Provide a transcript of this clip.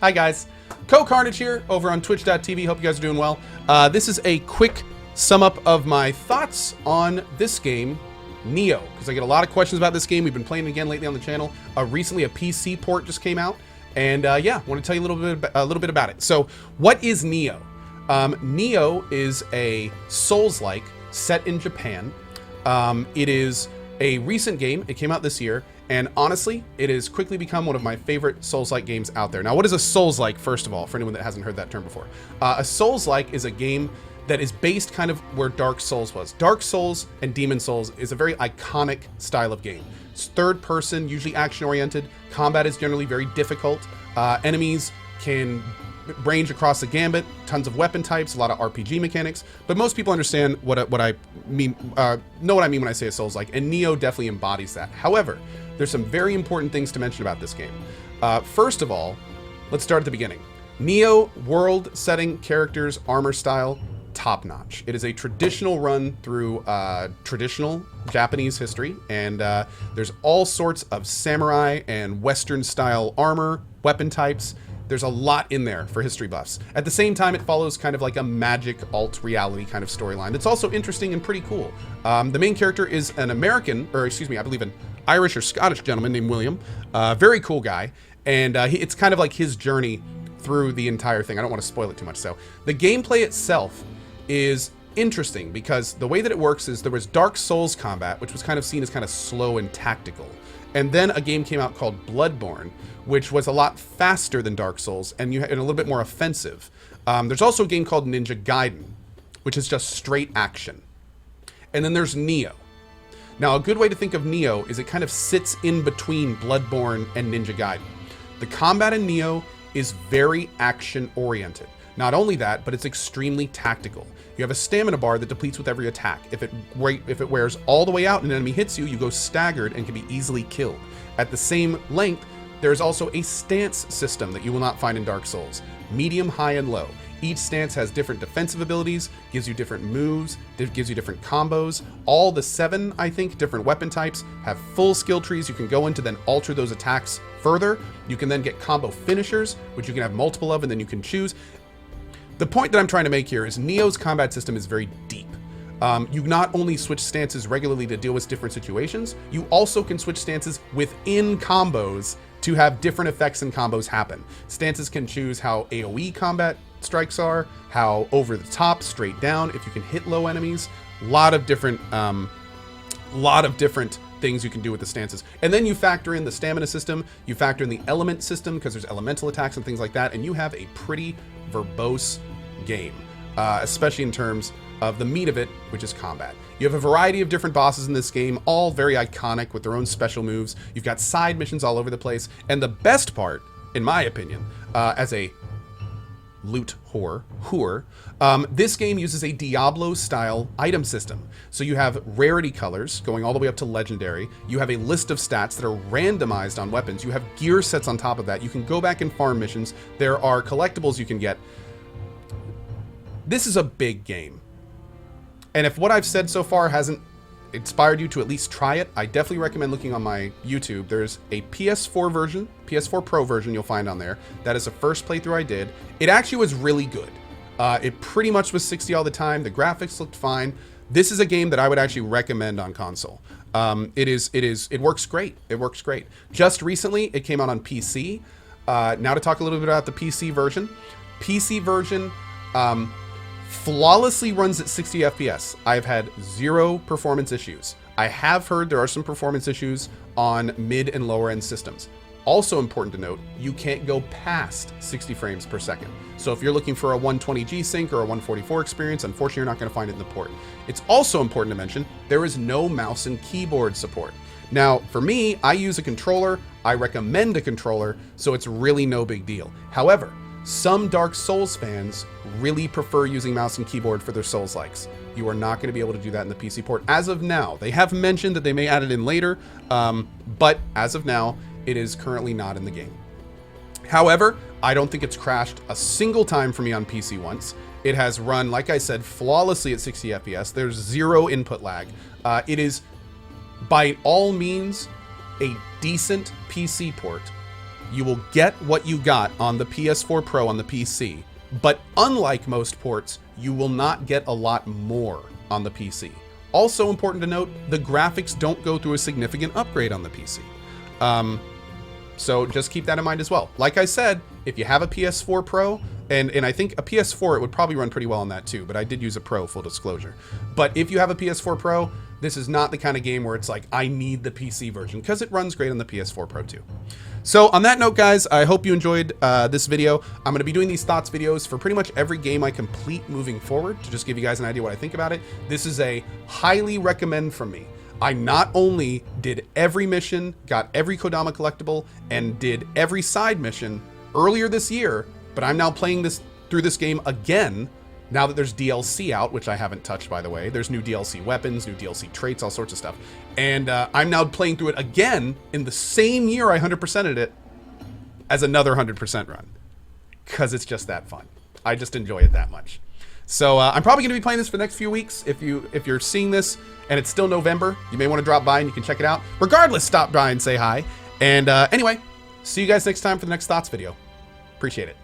Hi guys, CohhCarnage here over on twitch.tv. Hope you guys are doing well. This is a quick sum up of my thoughts on this game, Nioh, because I get a lot of questions about this game. We've been playing it again lately on the channel. Recently a PC port just came out, and yeah, want to tell you a little bit about it. So what is Nioh? Nioh is a Souls-like set in Japan. It is a recent game. It came out this year, and honestly, it has quickly become one of my favorite Souls-like games out there. Now, what is a Souls-like, first of all, for anyone that hasn't heard that term before? A Souls-like is a game that is based kind of where Dark Souls was. Dark Souls and Demon Souls is a very iconic style of game. It's third person, usually action oriented. Combat is generally very difficult. Enemies can range across the gambit, tons of weapon types, a lot of RPG mechanics, but most people understand what I mean, know what I mean when I say a Souls-like, and Nioh definitely embodies that. However, there's some very important things to mention about this game. First of all, let's start at the beginning. Nioh, world, setting, characters, armor style, top-notch. It is a traditional run through traditional Japanese history, and there's all sorts of samurai and Western-style armor, weapon types. There's a lot in there for history buffs. At the same time, it follows kind of like a magic alt-reality kind of storyline that's also interesting and pretty cool. The main character is an American, or excuse me, I believe an Irish or Scottish gentleman named William. Very cool guy, and it's kind of like his journey through the entire thing. I don't want to spoil it too much. So the gameplay itself is interesting because the way that it works is there was Dark Souls combat, which was kind of seen as kind of slow and tactical. And then a game came out called Bloodborne, which was a lot faster than Dark Souls and a little bit more offensive. There's also a game called Ninja Gaiden, which is just straight action. And then there's Nioh. Now, a good way to think of Nioh is it kind of sits in between Bloodborne and Ninja Gaiden. The combat in Nioh is very action-oriented. Not only that, but it's extremely tactical. You have a stamina bar that depletes with every attack. If it wears all the way out and an enemy hits you, you go staggered and can be easily killed. At the same length, there's also a stance system that you will not find in Dark Souls. Medium, high, and low. Each stance has different defensive abilities, gives you different moves, gives you different combos. All the 7, I think, different weapon types have full skill trees you can go into, then alter those attacks further. You can then get combo finishers, which you can have multiple of, and then you can choose. The point that I'm trying to make here is Nioh's combat system is very deep. You not only switch stances regularly to deal with different situations, you also can switch stances within combos to have different effects and combos happen. Stances can choose how AoE combat strikes are, how over the top, straight down, if you can hit low enemies. Lot of different things you can do with the stances. And then you factor in the stamina system, you factor in the element system because there's elemental attacks and things like that, and you have a pretty verbose game, especially in terms of the meat of it, which is combat. You have a variety of different bosses in this game, all very iconic with their own special moves. You've got side missions all over the place, and the best part, in my opinion, as a loot whore, this game uses a Diablo-style item system. So you have rarity colors going all the way up to legendary. You have a list of stats that are randomized on weapons. You have gear sets on top of that. You can go back and farm missions. There are collectibles you can get. This is a big game. And if what I've said so far hasn't inspired you to at least try it, I definitely recommend looking on my YouTube. There's a PS4 version, PS4 Pro version you'll find on there. That is the first playthrough I did. It actually was really good. It pretty much was 60 all the time. The graphics looked fine. This is a game that I would actually recommend on console. It works great. It works great. Just recently, it came out on PC. Now to talk a little bit about the PC version. PC version, flawlessly runs at 60 FPS. I've had 0 performance issues. I have heard there are some performance issues on mid and lower end systems. Also important to note, you can't go past 60 frames per second. So if you're looking for a 120 G-Sync or a 144 experience, unfortunately you're not going to find it in the port. It's also important to mention, there is no mouse and keyboard support. Now, for me, I use a controller. I recommend a controller, so it's really no big deal. However, some Dark Souls fans really prefer using mouse and keyboard for their Souls-likes. You are not going to be able to do that in the PC port as of now. They have mentioned that they may add it in later, but as of now, it is currently not in the game. However, I don't think it's crashed a single time for me on PC once. It has run, like I said, flawlessly at 60 FPS. There's 0 input lag. It is, by all means, a decent PC port you will get what you got on the PS4 Pro on the PC. But unlike most ports, you will not get a lot more on the PC. Also important to note, the graphics don't go through a significant upgrade on the PC. So just keep that in mind as well. Like I said, if you have a PS4 Pro, and I think a PS4, it would probably run pretty well on that too, but I did use a Pro, full disclosure. But if you have a PS4 Pro, this is not the kind of game where it's like, I need the PC version, because it runs great on the PS4 Pro too. So on that note, guys, I hope you enjoyed this video. I'm going to be doing these thoughts videos for pretty much every game I complete moving forward to just give you guys an idea what I think about it. This is a highly recommend from me. I not only did every mission, got every Kodama collectible, and did every side mission earlier this year, but I'm now playing through this game again now that there's DLC out, which I haven't touched, by the way. There's new DLC weapons, new DLC traits, all sorts of stuff. And I'm now playing through it again in the same year I 100%ed it as another 100% run, because it's just that fun. I just enjoy it that much. So I'm probably going to be playing this for the next few weeks. If you're seeing this and it's still November, you may want to drop by and you can check it out. Regardless, stop by and say hi. And anyway, see you guys next time for the next Thoughts video. Appreciate it.